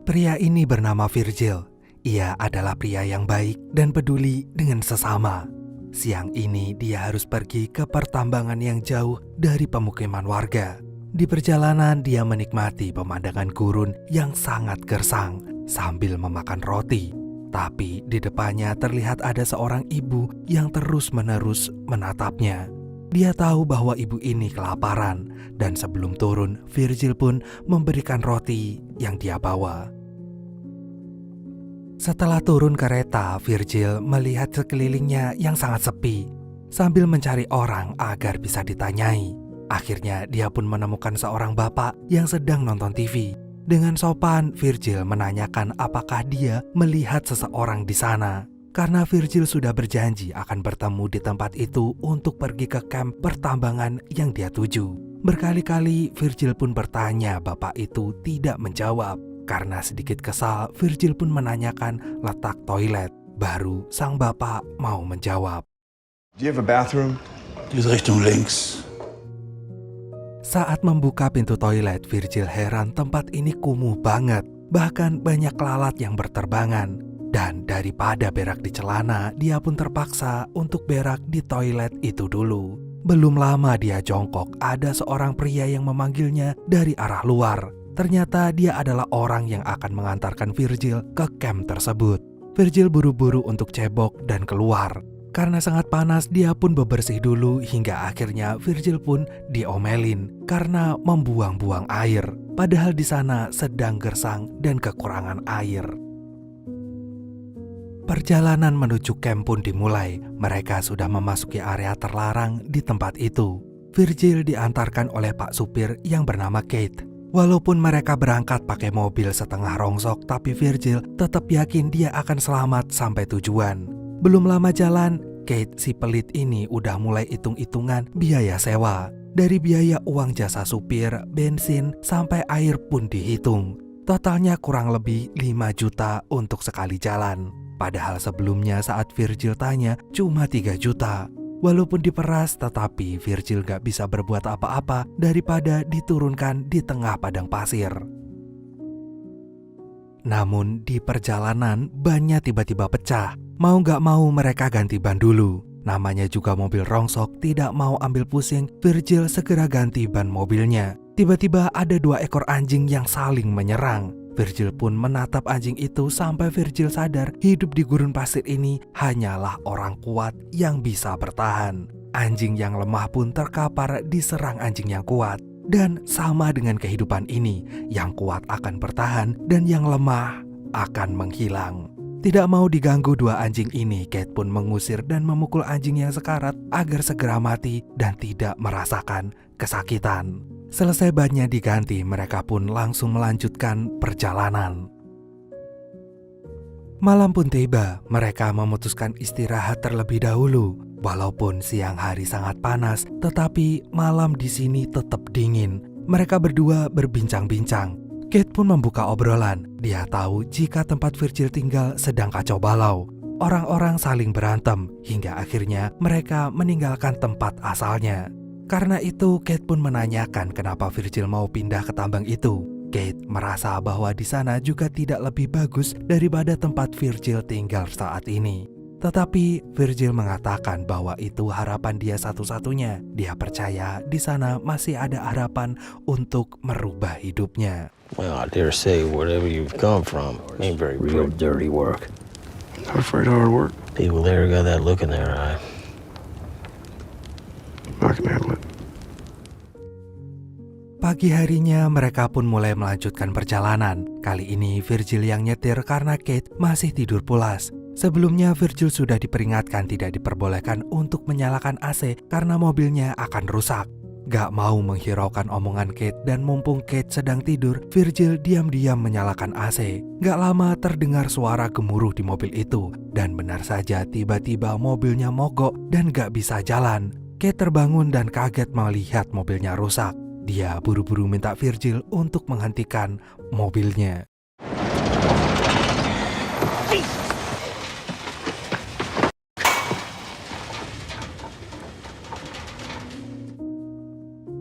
Pria ini bernama Virgil. Ia adalah pria yang baik dan peduli dengan sesama. Siang ini dia harus pergi ke pertambangan yang jauh dari pemukiman warga. Di perjalanan dia menikmati pemandangan gurun yang sangat gersang sambil memakan roti. Tapi di depannya terlihat ada seorang ibu yang terus-menerus menatapnya. Dia tahu bahwa ibu ini kelaparan dan sebelum turun, Virgil pun memberikan roti yang dia bawa. Setelah turun kereta, Virgil melihat sekelilingnya yang sangat sepi sambil mencari orang agar bisa ditanyai. Akhirnya dia pun menemukan seorang bapak yang sedang nonton TV. Dengan sopan, Virgil menanyakan apakah dia melihat seseorang di sana. Karena Virgil sudah berjanji akan bertemu di tempat itu untuk pergi ke kamp pertambangan yang dia tuju. Berkali-kali Virgil pun bertanya, bapak itu tidak menjawab. Karena sedikit kesal, Virgil pun menanyakan letak toilet. Baru sang bapak mau menjawab. Do you have a bathroom? Die ist Richtung links. Saat membuka pintu toilet, Virgil heran tempat ini kumuh banget. Bahkan banyak lalat yang berterbangan. Dan daripada berak di celana, dia pun terpaksa untuk berak di toilet itu dulu. Belum lama dia jongkok, ada seorang pria yang memanggilnya dari arah luar. Ternyata dia adalah orang yang akan mengantarkan Virgil ke camp tersebut. Virgil buru-buru untuk cebok dan keluar. Karena sangat panas, dia pun bebersih dulu hingga akhirnya Virgil pun diomelin karena membuang-buang air. Padahal di sana sedang gersang dan kekurangan air. Perjalanan menuju camp pun dimulai. Mereka sudah memasuki area terlarang di tempat itu. Virgil diantarkan oleh Pak Supir yang bernama Kate. Walaupun mereka berangkat pakai mobil setengah rongsok, tapi Virgil tetap yakin dia akan selamat sampai tujuan. Belum lama jalan, Kate si pelit ini udah mulai hitung-hitungan biaya sewa. Dari biaya uang jasa supir, bensin, sampai air pun dihitung. Totalnya kurang lebih 5 juta untuk sekali jalan. Padahal sebelumnya saat Virgil tanya cuma 3 juta. Walaupun diperas, tetapi Virgil gak bisa berbuat apa-apa daripada diturunkan di tengah padang pasir. Namun di perjalanan bannya tiba-tiba pecah. Mau gak mau mereka ganti ban dulu. Namanya juga mobil rongsok, tidak mau ambil pusing, Virgil segera ganti ban mobilnya. Tiba-tiba ada 2 ekor anjing yang saling menyerang. Virgil pun menatap anjing itu sampai Virgil sadar hidup di gurun pasir ini hanyalah orang kuat yang bisa bertahan. Anjing yang lemah pun terkapar diserang anjing yang kuat. Dan sama dengan kehidupan ini, yang kuat akan bertahan dan yang lemah akan menghilang. Tidak mau diganggu 2 anjing ini, Kate pun mengusir dan memukul anjing yang sekarat agar segera mati dan tidak merasakan kesakitan. Selesai bannya diganti, mereka pun langsung melanjutkan perjalanan. Malam pun tiba, mereka memutuskan istirahat terlebih dahulu. Walaupun siang hari sangat panas, tetapi malam di sini tetap dingin. Mereka berdua berbincang-bincang. Kate pun membuka obrolan. Dia tahu jika tempat Virgil tinggal sedang kacau balau. Orang-orang saling berantem, hingga akhirnya mereka meninggalkan tempat asalnya. Karena itu, Kate pun menanyakan kenapa Virgil mau pindah ke tambang itu. Kate merasa bahwa di sana juga tidak lebih bagus daripada tempat Virgil tinggal saat ini. Tetapi Virgil mengatakan bahwa itu harapan dia satu-satunya. Dia percaya di sana masih ada harapan untuk merubah hidupnya. Well, I dare say wherever you've come from ain't very Real pretty. dirty work. Not afraid of hard work. People there got that look in their eye. I can handle it. Pagi harinya mereka pun mulai melanjutkan perjalanan. Kali ini Virgil yang nyetir karena Kate masih tidur pulas. Sebelumnya Virgil sudah diperingatkan tidak diperbolehkan untuk menyalakan AC karena mobilnya akan rusak. Gak mau menghiraukan omongan Kate dan mumpung Kate sedang tidur, Virgil diam-diam menyalakan AC. Gak lama terdengar suara gemuruh di mobil itu. Dan benar saja tiba-tiba mobilnya mogok dan gak bisa jalan. Kate terbangun dan kaget melihat mobilnya rusak. Dia buru-buru minta Virgil untuk menghentikan mobilnya.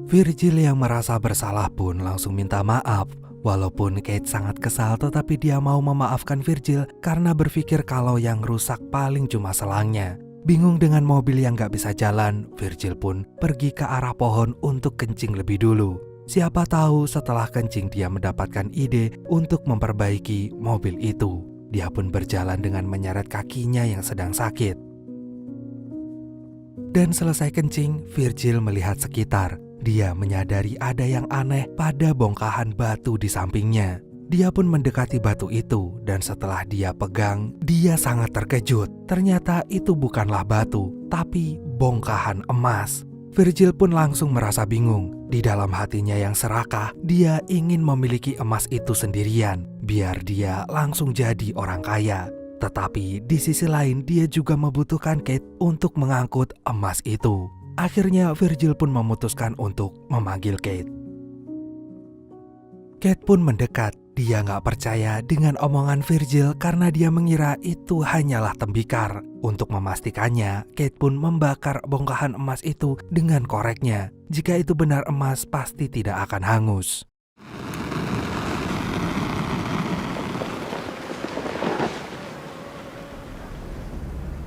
Virgil yang merasa bersalah pun langsung minta maaf. Walaupun Kate sangat kesal, tetapi dia mau memaafkan Virgil karena berpikir kalau yang rusak paling cuma selangnya. Bingung dengan mobil yang gak bisa jalan, Virgil pun pergi ke arah pohon untuk kencing lebih dulu. Siapa tahu setelah kencing dia mendapatkan ide untuk memperbaiki mobil itu. Dia pun berjalan dengan menyeret kakinya yang sedang sakit. Dan selesai kencing, Virgil melihat sekitar. Dia menyadari ada yang aneh pada bongkahan batu di sampingnya. Dia pun mendekati batu itu, dan setelah dia pegang, dia sangat terkejut. Ternyata itu bukanlah batu, tapi bongkahan emas. Virgil pun langsung merasa bingung. Di dalam hatinya yang serakah, dia ingin memiliki emas itu sendirian, biar dia langsung jadi orang kaya. Tetapi di sisi lain dia juga membutuhkan Kate untuk mengangkut emas itu. Akhirnya Virgil pun memutuskan untuk memanggil Kate. Kate pun mendekat. Dia gak percaya dengan omongan Virgil karena dia mengira itu hanyalah tembikar. Untuk memastikannya, Kate pun membakar bongkahan emas itu dengan koreknya. Jika itu benar emas, pasti tidak akan hangus.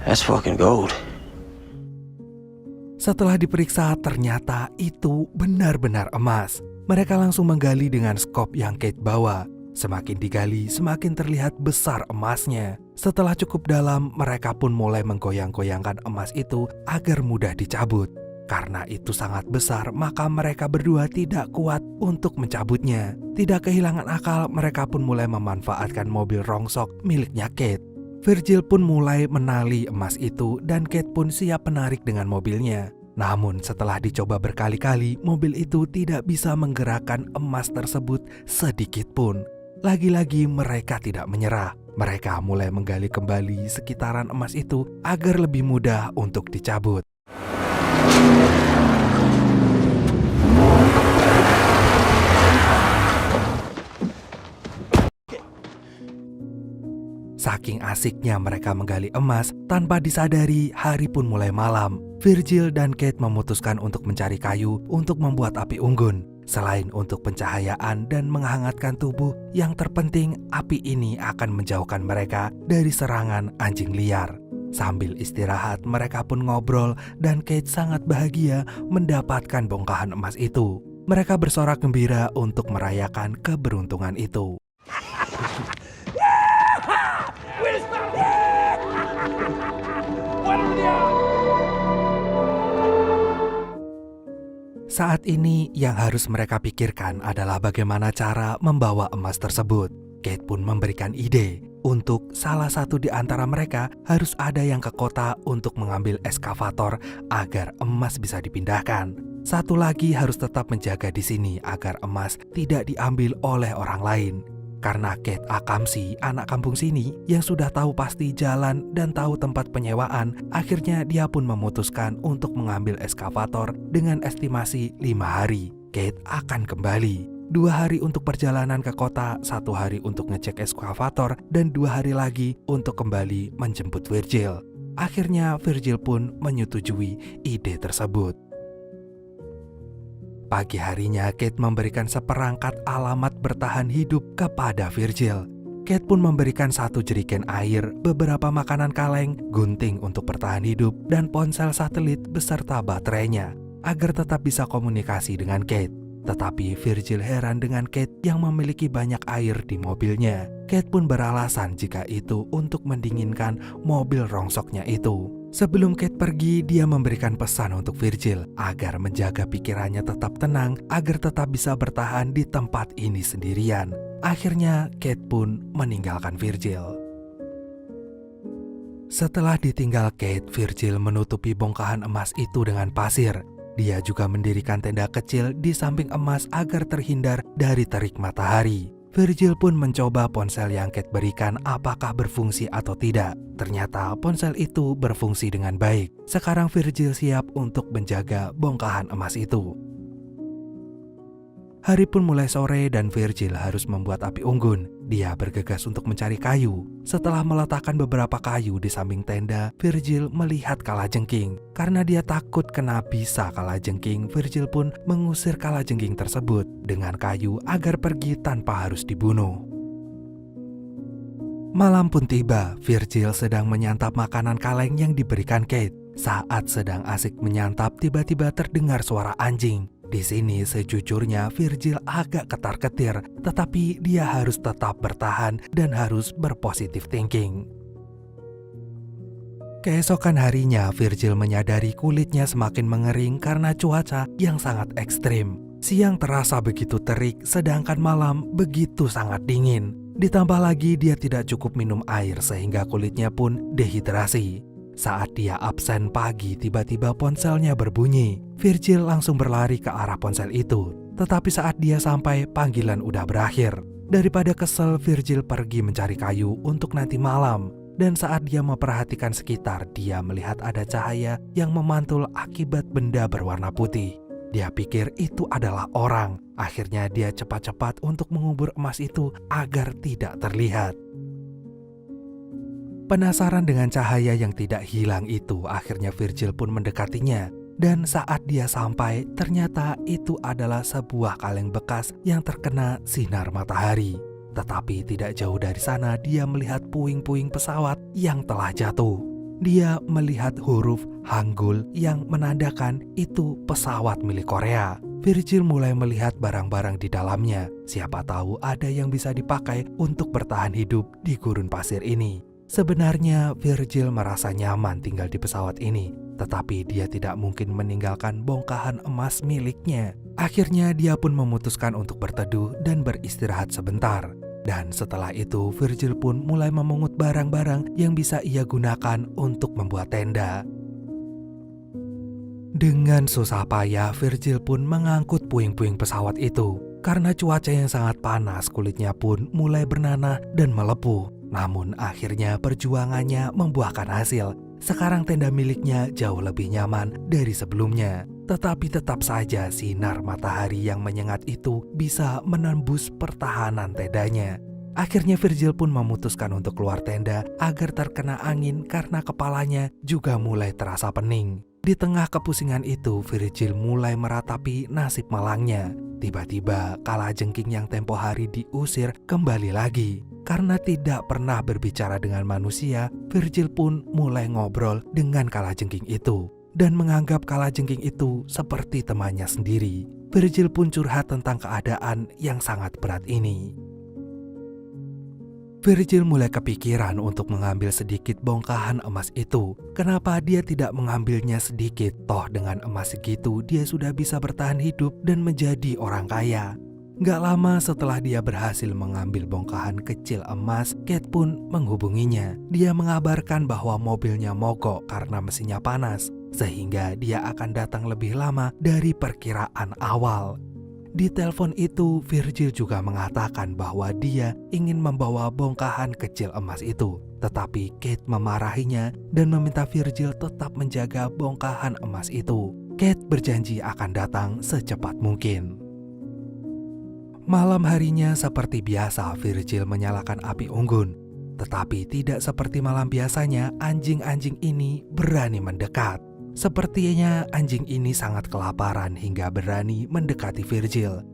That's fucking gold. Setelah diperiksa, ternyata itu benar-benar emas. Mereka langsung menggali dengan skop yang Kate bawa. Semakin digali, semakin terlihat besar emasnya. Setelah cukup dalam, mereka pun mulai menggoyang-goyangkan emas itu agar mudah dicabut. Karena itu sangat besar, maka mereka berdua tidak kuat untuk mencabutnya. Tidak kehilangan akal, mereka pun mulai memanfaatkan mobil rongsok miliknya Kate. Virgil pun mulai menali emas itu dan Kate pun siap menarik dengan mobilnya. Namun setelah dicoba berkali-kali, mobil itu tidak bisa menggerakkan emas tersebut sedikit pun. Lagi-lagi mereka tidak menyerah. Mereka mulai menggali kembali sekitaran emas itu agar lebih mudah untuk dicabut. Saking asiknya mereka menggali emas, tanpa disadari hari pun mulai malam. Virgil dan Kate memutuskan untuk mencari kayu untuk membuat api unggun. Selain untuk pencahayaan dan menghangatkan tubuh, yang terpenting api ini akan menjauhkan mereka dari serangan anjing liar. Sambil istirahat, mereka pun ngobrol dan Kate sangat bahagia mendapatkan bongkahan emas itu. Mereka bersorak gembira untuk merayakan keberuntungan itu. Saat ini yang harus mereka pikirkan adalah bagaimana cara membawa emas tersebut. Kate pun memberikan ide untuk salah satu di antara mereka harus ada yang ke kota untuk mengambil eskavator agar emas bisa dipindahkan. Satu lagi harus tetap menjaga di sini agar emas tidak diambil oleh orang lain. Karena Kate Akamsi, anak kampung sini yang sudah tahu pasti jalan dan tahu tempat penyewaan, akhirnya dia pun memutuskan untuk mengambil eskavator dengan estimasi 5 hari. Kate akan kembali. 2 hari untuk perjalanan ke kota, 1 hari untuk ngecek eskavator, dan 2 hari lagi untuk kembali menjemput Virgil. Akhirnya Virgil pun menyetujui ide tersebut. Pagi harinya Kate memberikan seperangkat alamat bertahan hidup kepada Virgil. Kate pun memberikan 1 jerigen air, beberapa makanan kaleng, gunting untuk bertahan hidup, dan ponsel satelit beserta baterainya agar tetap bisa komunikasi dengan Kate. Tetapi Virgil heran dengan Kate yang memiliki banyak air di mobilnya. Kate pun beralasan jika itu untuk mendinginkan mobil rongsoknya itu. Sebelum Kate pergi, dia memberikan pesan untuk Virgil agar menjaga pikirannya tetap tenang agar tetap bisa bertahan di tempat ini sendirian. Akhirnya Kate pun meninggalkan Virgil. Setelah ditinggal Kate, Virgil menutupi bongkahan emas itu dengan pasir. Dia juga mendirikan tenda kecil di samping emas agar terhindar dari terik matahari. Virgil pun mencoba ponsel yang Kate berikan apakah berfungsi atau tidak. Ternyata ponsel itu berfungsi dengan baik. Sekarang Virgil siap untuk menjaga bongkahan emas itu. Hari pun mulai sore dan Virgil harus membuat api unggun. Dia bergegas untuk mencari kayu. Setelah meletakkan beberapa kayu di samping tenda, Virgil melihat kalajengking. Karena dia takut kena bisa kalajengking, Virgil pun mengusir kalajengking tersebut dengan kayu agar pergi tanpa harus dibunuh. Malam pun tiba, Virgil sedang menyantap makanan kaleng yang diberikan Kate. Saat sedang asik menyantap, tiba-tiba terdengar suara anjing. Di sini sejujurnya Virgil agak ketar-ketir, tetapi dia harus tetap bertahan dan harus berpositif thinking. Keesokan harinya, Virgil menyadari kulitnya semakin mengering karena cuaca yang sangat ekstrim. Siang terasa begitu terik, sedangkan malam begitu sangat dingin. Ditambah lagi dia tidak cukup minum air sehingga kulitnya pun dehidrasi. Saat dia absen pagi, tiba-tiba ponselnya berbunyi. Virgil langsung berlari ke arah ponsel itu. Tetapi saat dia sampai, panggilan udah berakhir. Daripada kesel, Virgil pergi mencari kayu untuk nanti malam. Dan saat dia memperhatikan sekitar, dia melihat ada cahaya yang memantul akibat benda berwarna putih. Dia pikir itu adalah orang. Akhirnya dia cepat-cepat untuk mengubur emas itu agar tidak terlihat. Penasaran dengan cahaya yang tidak hilang itu, akhirnya Virgil pun mendekatinya. Dan saat dia sampai, ternyata itu adalah sebuah kaleng bekas yang terkena sinar matahari. Tetapi tidak jauh dari sana dia melihat puing-puing pesawat yang telah jatuh. Dia melihat huruf Hangul yang menandakan itu pesawat milik Korea. Virgil mulai melihat barang-barang di dalamnya. Siapa tahu ada yang bisa dipakai untuk bertahan hidup di gurun pasir ini. Sebenarnya Virgil merasa nyaman tinggal di pesawat ini, tetapi dia tidak mungkin meninggalkan bongkahan emas miliknya. Akhirnya dia pun memutuskan untuk berteduh dan beristirahat sebentar. Dan setelah itu Virgil pun mulai memungut barang-barang yang bisa ia gunakan untuk membuat tenda. Dengan susah payah Virgil pun mengangkut puing-puing pesawat itu. Karena cuaca yang sangat panas, kulitnya pun mulai bernanah dan melepuh. Namun akhirnya perjuangannya membuahkan hasil. Sekarang tenda miliknya jauh lebih nyaman dari sebelumnya. Tetapi tetap saja sinar matahari yang menyengat itu bisa menembus pertahanan tendanya. Akhirnya Virgil pun memutuskan untuk keluar tenda agar terkena angin karena kepalanya juga mulai terasa pening. Di tengah kepusingan itu, Virgil mulai meratapi nasib malangnya. Tiba-tiba kalajengking yang tempo hari diusir kembali lagi. Karena tidak pernah berbicara dengan manusia, Virgil pun mulai ngobrol dengan kalajengking itu dan menganggap kalajengking itu seperti temannya sendiri. Virgil pun curhat tentang keadaan yang sangat berat ini. Virgil mulai kepikiran untuk mengambil sedikit bongkahan emas itu. Kenapa dia tidak mengambilnya sedikit? Toh dengan emas segitu dia sudah bisa bertahan hidup dan menjadi orang kaya. Gak lama setelah dia berhasil mengambil bongkahan kecil emas, Kate pun menghubunginya. Dia mengabarkan bahwa mobilnya mogok karena mesinnya panas, sehingga dia akan datang lebih lama dari perkiraan awal. Di telepon itu, Virgil juga mengatakan bahwa dia ingin membawa bongkahan kecil emas itu. Tetapi Kate memarahinya dan meminta Virgil tetap menjaga bongkahan emas itu. Kate berjanji akan datang secepat mungkin. Malam harinya seperti biasa Virgil menyalakan api unggun. Tetapi tidak seperti malam biasanya, anjing-anjing ini berani mendekat. Sepertinya anjing ini sangat kelaparan hingga berani mendekati Virgil.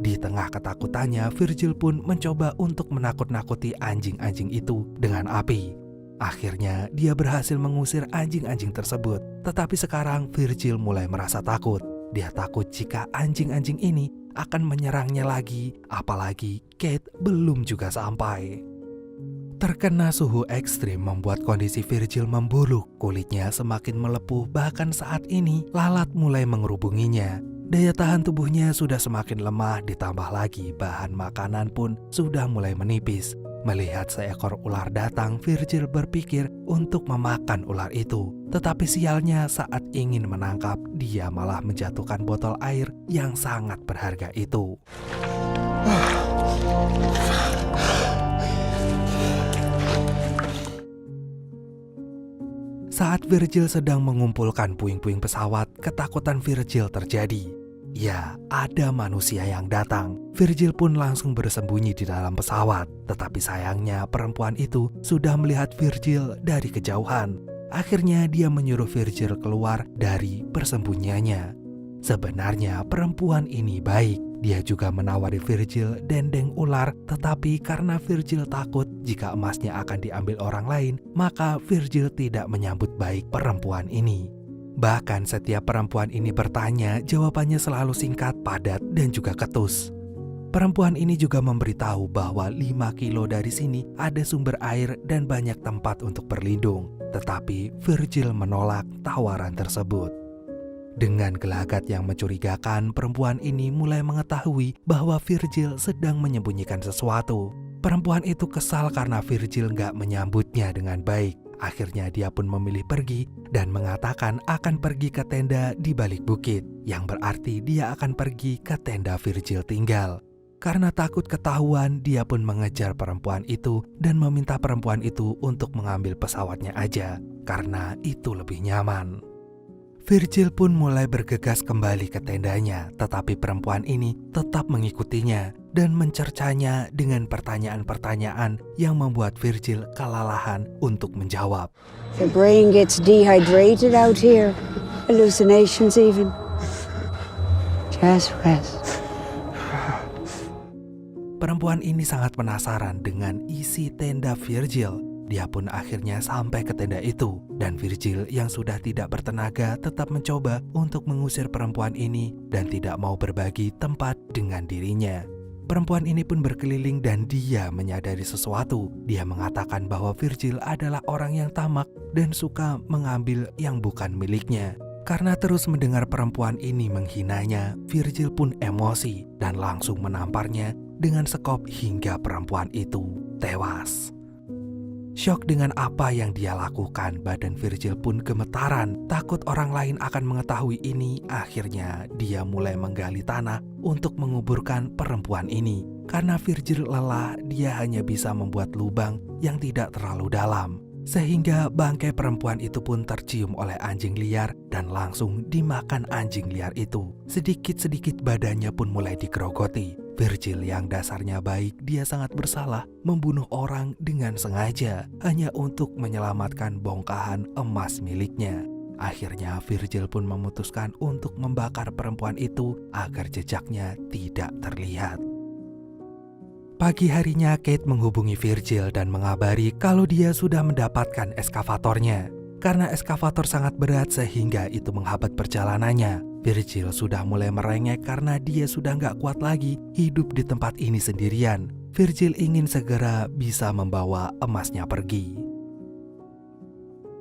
Di tengah ketakutannya, Virgil pun mencoba untuk menakut-nakuti anjing-anjing itu dengan api. Akhirnya dia berhasil mengusir anjing-anjing tersebut. Tetapi sekarang Virgil mulai merasa takut. Dia takut jika anjing-anjing ini akan menyerangnya lagi, apalagi Kate belum juga sampai. Terkena suhu ekstrim membuat kondisi Virgil memburuk, kulitnya semakin melepuh, bahkan saat ini lalat mulai mengerubunginya. Daya tahan tubuhnya sudah semakin lemah, ditambah lagi bahan makanan pun sudah mulai menipis. Melihat seekor ular datang, Virgil berpikir untuk memakan ular itu. Tetapi sialnya saat ingin menangkap, dia malah menjatuhkan botol air yang sangat berharga itu. Saat Virgil sedang mengumpulkan puing-puing pesawat, ketakutan Virgil terjadi. Ya, ada manusia yang datang. Virgil pun langsung bersembunyi di dalam pesawat. Tetapi sayangnya perempuan itu sudah melihat Virgil dari kejauhan. Akhirnya dia menyuruh Virgil keluar dari persembunyiannya. Sebenarnya perempuan ini baik. Dia juga menawari Virgil dendeng ular, tetapi karena Virgil takut jika emasnya akan diambil orang lain, maka Virgil tidak menyambut baik perempuan ini. Bahkan setiap perempuan ini bertanya, jawabannya selalu singkat, padat, dan juga ketus. Perempuan ini juga memberitahu bahwa 5 kilo dari sini ada sumber air dan banyak tempat untuk berlindung. Tetapi Virgil menolak tawaran tersebut. Dengan gelagat yang mencurigakan, perempuan ini mulai mengetahui bahwa Virgil sedang menyembunyikan sesuatu. Perempuan itu kesal karena Virgil nggak menyambutnya dengan baik. Akhirnya dia pun memilih pergi dan mengatakan akan pergi ke tenda di balik bukit, yang berarti dia akan pergi ke tenda Virgil tinggal. Karena takut ketahuan, dia pun mengejar perempuan itu dan meminta perempuan itu untuk mengambil pesawatnya aja, karena itu lebih nyaman. Virgil pun mulai bergegas kembali ke tendanya, tetapi perempuan ini tetap mengikutinya dan mencercanya dengan pertanyaan-pertanyaan yang membuat Virgil kelelahan untuk menjawab. The brain gets dehydrated out here. Hallucinations even. Just rest. Perempuan ini sangat penasaran dengan isi tenda Virgil. Dia pun akhirnya sampai ke tenda itu, dan Virgil yang sudah tidak bertenaga tetap mencoba untuk mengusir perempuan ini dan tidak mau berbagi tempat dengan dirinya. Perempuan ini pun berkeliling dan dia menyadari sesuatu. Dia mengatakan bahwa Virgil adalah orang yang tamak dan suka mengambil yang bukan miliknya. Karena terus mendengar perempuan ini menghinanya, Virgil pun emosi dan langsung menamparnya dengan sekop hingga perempuan itu tewas. Syok dengan apa yang dia lakukan, badan Virgil pun gemetaran. Takut orang lain akan mengetahui ini, akhirnya dia mulai menggali tanah untuk menguburkan perempuan ini. Karena Virgil lelah, dia hanya bisa membuat lubang yang tidak terlalu dalam. Sehingga bangkai perempuan itu pun tercium oleh anjing liar dan langsung dimakan anjing liar itu. Sedikit-sedikit badannya pun mulai digerogoti. Virgil yang dasarnya baik, dia sangat bersalah membunuh orang dengan sengaja hanya untuk menyelamatkan bongkahan emas miliknya. Akhirnya Virgil pun memutuskan untuk membakar perempuan itu agar jejaknya tidak terlihat. Pagi harinya Kate menghubungi Virgil dan mengabari kalau dia sudah mendapatkan eskavatornya. Karena eskavator sangat berat sehingga itu menghambat perjalanannya. Virgil sudah mulai merengek karena dia sudah gak kuat lagi hidup di tempat ini sendirian. Virgil ingin segera bisa membawa emasnya pergi.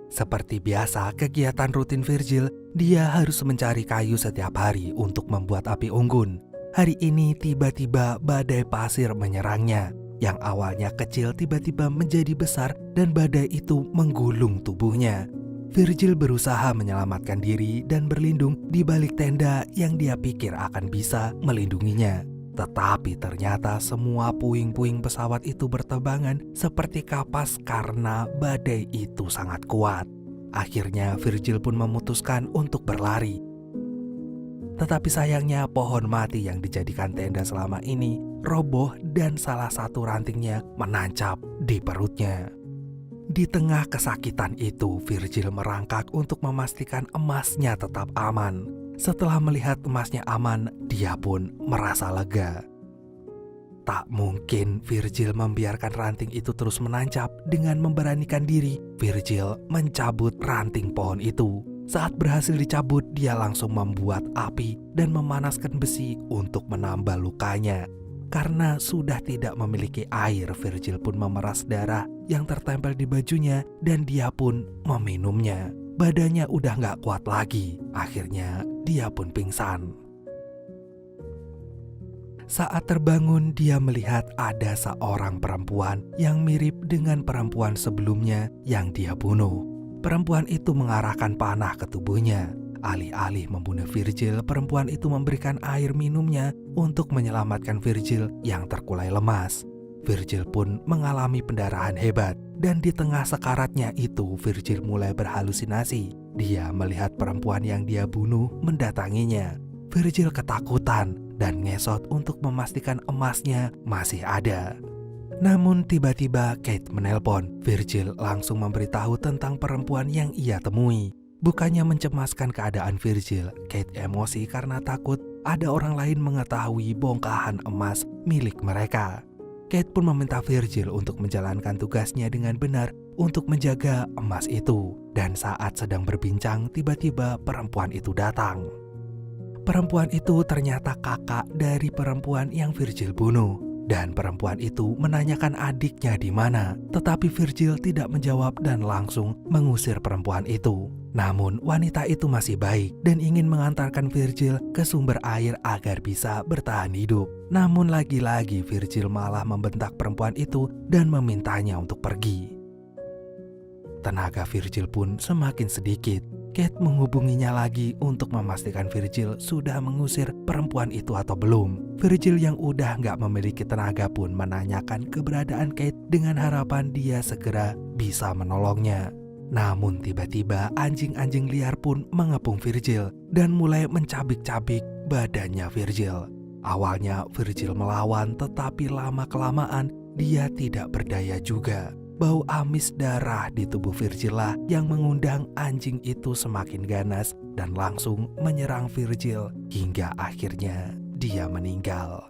Seperti biasa, kegiatan rutin Virgil, dia harus mencari kayu setiap hari untuk membuat api unggun. Hari ini tiba-tiba badai pasir menyerangnya. Yang awalnya kecil tiba-tiba menjadi besar dan badai itu menggulung tubuhnya. Virgil berusaha menyelamatkan diri dan berlindung di balik tenda yang dia pikir akan bisa melindunginya. Tetapi ternyata semua puing-puing pesawat itu bertebangan seperti kapas karena badai itu sangat kuat. Akhirnya Virgil pun memutuskan untuk berlari. Tetapi sayangnya pohon mati yang dijadikan tenda selama ini roboh dan salah satu rantingnya menancap di perutnya. Di tengah kesakitan itu, Virgil merangkak untuk memastikan emasnya tetap aman. Setelah melihat emasnya aman, dia pun merasa lega. Tak mungkin Virgil membiarkan ranting itu terus menancap. Dengan memberanikan diri, Virgil mencabut ranting pohon itu. Saat berhasil dicabut, dia langsung membuat api dan memanaskan besi untuk menambal lukanya. Karena sudah tidak memiliki air, Virgil pun memeras darah yang tertempel di bajunya dan dia pun meminumnya. Badannya udah gak kuat lagi. Akhirnya dia pun pingsan. Saat terbangun, dia melihat ada seorang perempuan yang mirip dengan perempuan sebelumnya yang dia bunuh. Perempuan itu mengarahkan panah ke tubuhnya. Alih-alih membunuh Virgil, perempuan itu memberikan air minumnya untuk menyelamatkan Virgil yang terkulai lemas. Virgil pun mengalami pendarahan hebat, dan di tengah sekaratnya itu Virgil mulai berhalusinasi. Dia melihat perempuan yang dia bunuh mendatanginya. Virgil ketakutan dan ngesot untuk memastikan emasnya masih ada. Namun tiba-tiba Kate menelpon. Virgil langsung memberitahu tentang perempuan yang ia temui. Bukannya mencemaskan keadaan Virgil, Kate emosi karena takut ada orang lain mengetahui bongkahan emas milik mereka. Kate pun meminta Virgil untuk menjalankan tugasnya dengan benar untuk menjaga emas itu. Dan saat sedang berbincang, tiba-tiba perempuan itu datang. Perempuan itu ternyata kakak dari perempuan yang Virgil bunuh. Dan perempuan itu menanyakan adiknya di mana. Tetapi Virgil tidak menjawab dan langsung mengusir perempuan itu. Namun wanita itu masih baik dan ingin mengantarkan Virgil ke sumber air agar bisa bertahan hidup. Namun lagi-lagi Virgil malah membentak perempuan itu dan memintanya untuk pergi. Tenaga Virgil pun semakin sedikit. Kate menghubunginya lagi untuk memastikan Virgil sudah mengusir perempuan itu atau belum. Virgil yang udah gak memiliki tenaga pun menanyakan keberadaan Kate dengan harapan dia segera bisa menolongnya. Namun tiba-tiba anjing-anjing liar pun mengepung Virgil dan mulai mencabik-cabik badannya Virgil. Awalnya Virgil melawan, tetapi lama-kelamaan dia tidak berdaya juga. Bau amis darah di tubuh Virgil lah yang mengundang anjing itu semakin ganas dan langsung menyerang Virgil hingga akhirnya dia meninggal.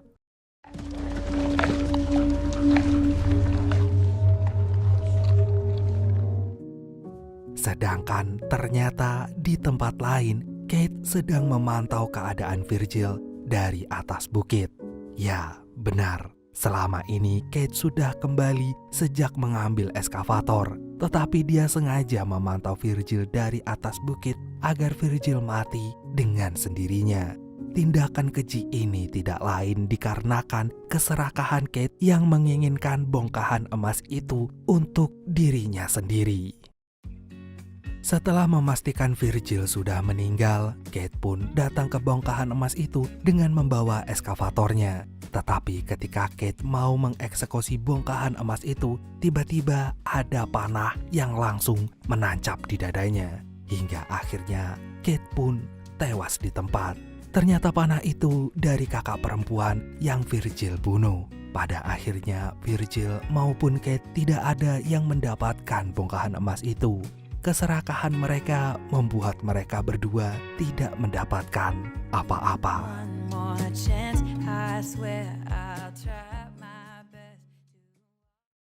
Sedangkan ternyata di tempat lain, Kate sedang memantau keadaan Virgil dari atas bukit. Ya, benar. Selama ini Kate sudah kembali sejak mengambil eskavator. Tetapi dia sengaja memantau Virgil dari atas bukit agar Virgil mati dengan sendirinya. Tindakan keji ini tidak lain dikarenakan keserakahan Kate yang menginginkan bongkahan emas itu untuk dirinya sendiri. Setelah memastikan Virgil sudah meninggal, Kate pun datang ke bongkahan emas itu dengan membawa eskavatornya. Tetapi ketika Kate mau mengeksekusi bongkahan emas itu, tiba-tiba ada panah yang langsung menancap di dadanya. Hingga akhirnya Kate pun tewas di tempat. Ternyata panah itu dari kakak perempuan yang Virgil bunuh. Pada akhirnya Virgil maupun Kate tidak ada yang mendapatkan bongkahan emas itu. Keserakahan mereka membuat mereka berdua tidak mendapatkan apa-apa. One more chance, I swear I'll try.